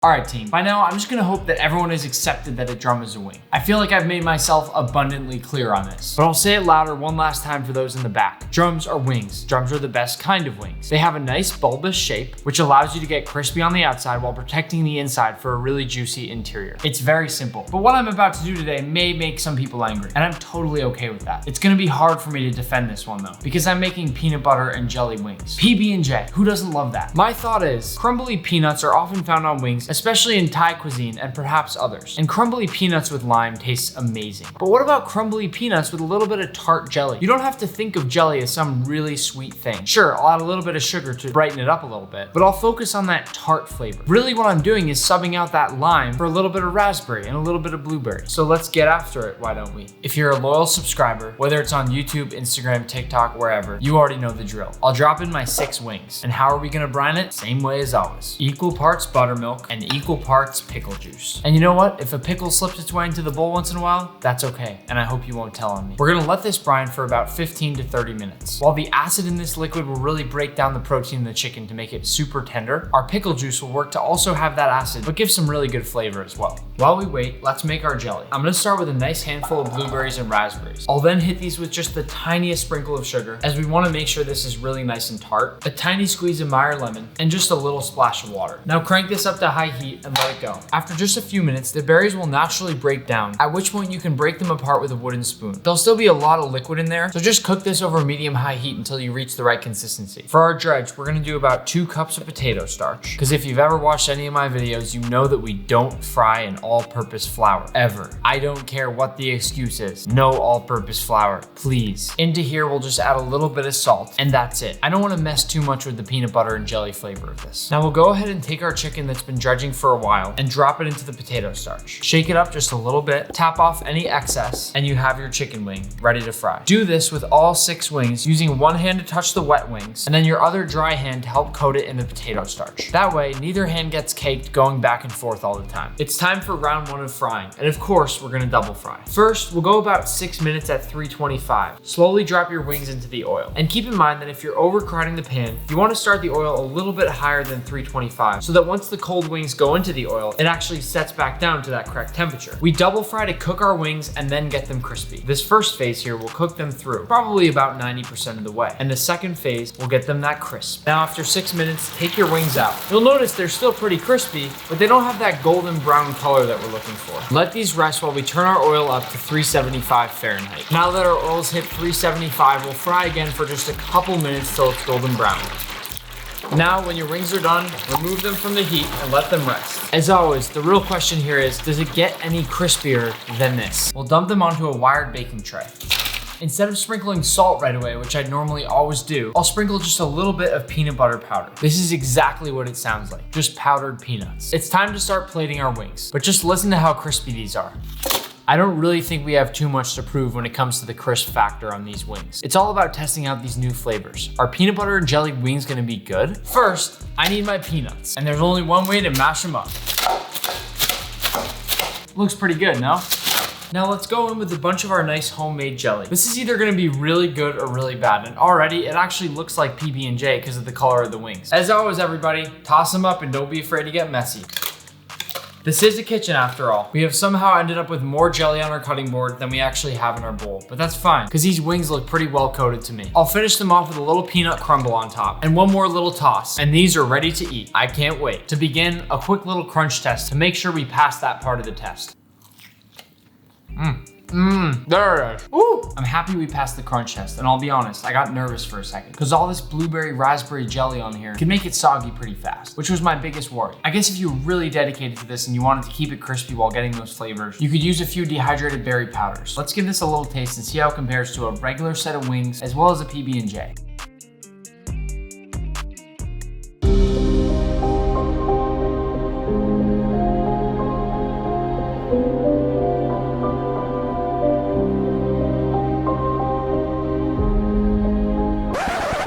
Alright team, by now I'm just gonna hope that everyone has accepted that a drum is a wing. I feel like I've made myself abundantly clear on this, but I'll say it louder one last time for those in the back. Drums are wings. Drums are the best kind of wings. They have a nice bulbous shape, which allows you to get crispy on the outside while protecting the inside for a really juicy interior. It's very simple, but what I'm about to do today may make some people angry, and I'm totally okay with that. It's gonna be hard for me to defend this one though, because I'm making peanut butter and jelly wings. PB&J, who doesn't love that? My thought is, crumbly peanuts are often found on wings, especially in Thai cuisine and perhaps others. And crumbly peanuts with lime tastes amazing. But what about crumbly peanuts with a little bit of tart jelly? You don't have to think of jelly as some really sweet thing. Sure, I'll add a little bit of sugar to brighten it up a little bit, but I'll focus on that tart flavor. Really what I'm doing is subbing out that lime for a little bit of raspberry and a little bit of blueberry. So let's get after it, why don't we? If you're a loyal subscriber, whether it's on YouTube, Instagram, TikTok, wherever, you already know the drill. I'll drop in my 6 wings. And how are we gonna brine it? Same way as always. Equal parts buttermilk and equal parts pickle juice. And you know what? If a pickle slips its way into the bowl once in a while, that's okay. And I hope you won't tell on me. We're gonna let this brine for about 15 to 30 minutes. While the acid in this liquid will really break down the protein in the chicken to make it super tender, our pickle juice will work to also have that acid, but give some really good flavor as well. While we wait, let's make our jelly. I'm gonna start with a nice handful of blueberries and raspberries. I'll then hit these with just the tiniest sprinkle of sugar, as we wanna make sure this is really nice and tart, a tiny squeeze of Meyer lemon, and just a little splash of water. Now crank this up to high heat and let it go. After just a few minutes, the berries will naturally break down, at which point you can break them apart with a wooden spoon. There'll still be a lot of liquid in there, so just cook this over medium-high heat until you reach the right consistency. For our dredge, we're gonna do about 2 cups of potato starch, because if you've ever watched any of my videos, you know that we don't fry an all-purpose flour, ever. I don't care what the excuse is. No all-purpose flour, please. Into here, we'll just add a little bit of salt, and that's it. I don't wanna mess too much with the peanut butter and jelly flavor of this. Now we'll go ahead and take our chicken that's been dredging for a while and drop it into the potato starch. Shake it up just a little bit, tap off any excess, and you have your chicken wing ready to fry. Do this with all 6 wings, using one hand to touch the wet wings, and then your other dry hand to help coat it in the potato starch. That way, neither hand gets caked going back and forth all the time. It's time for round 1 of frying, and of course, we're gonna double fry. First, we'll go about 6 minutes at 325. Slowly drop your wings into the oil. And keep in mind that if you're overcrowding the pan, you wanna start the oil a little bit higher than 325, so that once the cold wings go into the oil, it actually sets back down to that correct temperature. We double fry to cook our wings and then get them crispy. This first phase here will cook them through, probably about 90% of the way. And the second phase will get them that crisp. Now after 6 minutes, take your wings out. You'll notice they're still pretty crispy, but they don't have that golden brown color that we're looking for. Let these rest while we turn our oil up to 375 Fahrenheit. Now that our oil's hit 375, we'll fry again for just a couple minutes till it's golden brown. Now, when your wings are done, remove them from the heat and let them rest. As always, the real question here is, does it get any crispier than this? We'll dump them onto a wired baking tray. Instead of sprinkling salt right away, which I normally always do, I'll sprinkle just a little bit of peanut butter powder. This is exactly what it sounds like, just powdered peanuts. It's time to start plating our wings, but just listen to how crispy these are. I don't really think we have too much to prove when it comes to the crisp factor on these wings. It's all about testing out these new flavors. Are peanut butter and jelly wings gonna be good? First, I need my peanuts, and there's only one way to mash them up. Looks pretty good, no? Now let's go in with a bunch of our nice homemade jelly. This is either gonna be really good or really bad, and already it actually looks like PB&J because of the color of the wings. As always, everybody, toss them up and don't be afraid to get messy. This is a kitchen after all. We have somehow ended up with more jelly on our cutting board than we actually have in our bowl, but that's fine, because these wings look pretty well coated to me. I'll finish them off with a little peanut crumble on top, and one more little toss, and these are ready to eat. I can't wait. To begin, a quick little crunch test to make sure we pass that part of the test. There it is. Ooh, I'm happy we passed the crunch test, and I'll be honest, I got nervous for a second, because all this blueberry raspberry jelly on here can make it soggy pretty fast, which was my biggest worry. I guess if you were really dedicated to this and you wanted to keep it crispy while getting those flavors, you could use a few dehydrated berry powders. Let's give this a little taste and see how it compares to a regular set of wings as well as a PB&J.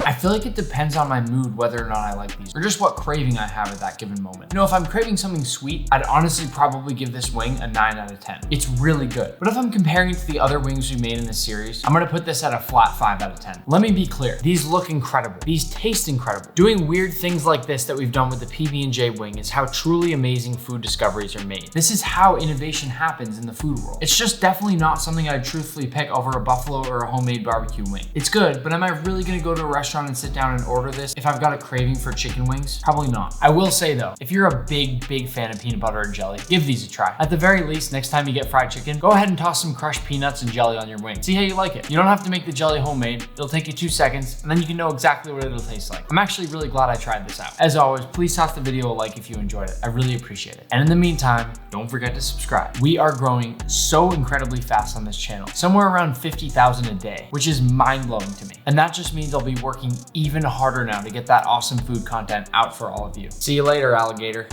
I feel like it depends on my mood whether or not I like these, or just what craving I have at that given moment. You know, if I'm craving something sweet, I'd honestly probably give this wing a 9 out of 10. It's really good. But if I'm comparing it to the other wings we made in this series, I'm gonna put this at a flat 5 out of 10. Let me be clear, these look incredible. These taste incredible. Doing weird things like this that we've done with the PB&J wing is how truly amazing food discoveries are made. This is how innovation happens in the food world. It's just definitely not something I'd truthfully pick over a buffalo or a homemade barbecue wing. It's good, but am I really gonna go to a restaurant and sit down and order this if I've got a craving for chicken wings? Probably not. I will say though, if you're a big fan of peanut butter and jelly, give these a try. At the very least, next time you get fried chicken, go ahead and toss some crushed peanuts and jelly on your wing. See how you like it. You don't have to make the jelly homemade. It'll take you 2 seconds, and then you can know exactly what it'll taste like. I'm actually really glad I tried this out. As always, please toss the video a like if you enjoyed it. I really appreciate it. And in the meantime, don't forget to subscribe. We are growing so incredibly fast on this channel, somewhere around 50,000 a day, which is mind-blowing to me. And that just means I'll be working even harder now to get that awesome food content out for all of you. See you later, alligator.